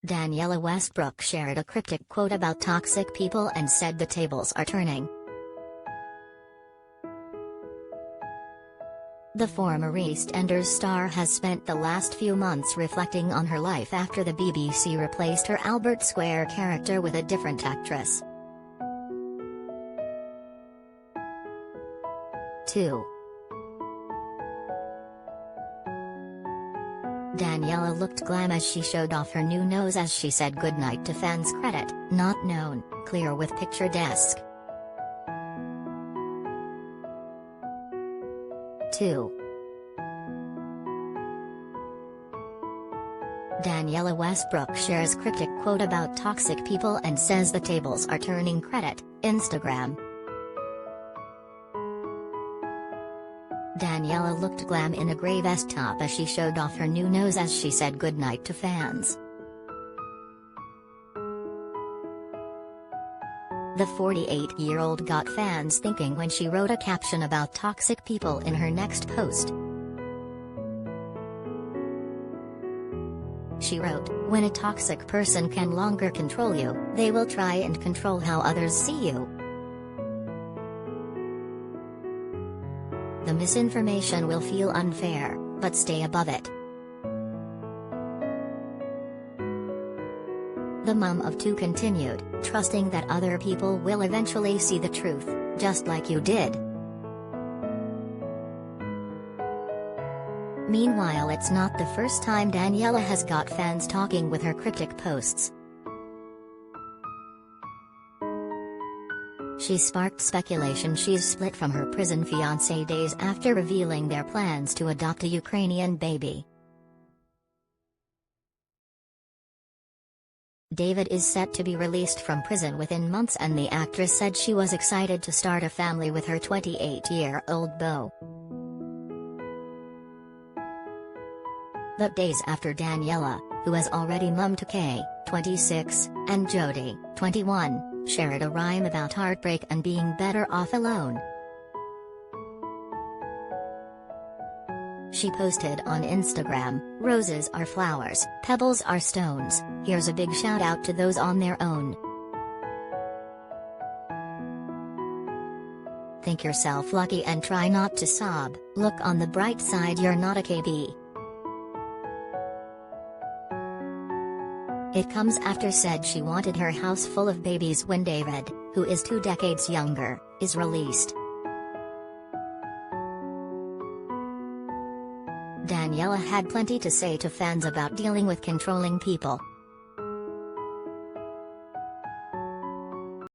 Danniella Westbrook shared a cryptic quote about toxic people and said the tables are turning. The former EastEnders star has spent the last few months reflecting on her life after the BBC replaced her Albert Square character with a different actress. 2. Danniella looked glam as she showed off her new nose as she said goodnight to fansCredit, not known, clear with picture desk. 2. Danniella Westbrook shares cryptic quote about toxic people and says the tables are turning. Credit, Instagram. Danniella looked glam in a grey vest top as she showed off her new nose as she said goodnight to fans. The 48-year-old got fans thinking when she wrote a caption about toxic people in her next post. She wrote, "When a toxic person can longer control you, they will try and control how others see you. The misinformation will feel unfair, but stay above it." The mum of two continued, trusting that other people will eventually see the truth, just like you did. Meanwhile, it's not the first time Danniella has got fans talking with her cryptic posts. She sparked speculation she's split from her prison fiancé days after revealing their plans to adopt a Ukrainian baby. David is set to be released from prison within months, and the actress said she was excited to start a family with her 28-year-old beau. But days after Danniella, who has already mummed to Kay, 26, and Jody, 21, shared a rhyme about heartbreak and being better off alone. She posted on Instagram, "Roses are flowers, pebbles are stones, here's a big shout out to those on their own. Think yourself lucky and try not to sob, look on the bright side, you're not a KB." It comes after said she wanted her house full of babies when David, who is 2 decades younger, is released. Danniella had plenty to say to fans about dealing with controlling people.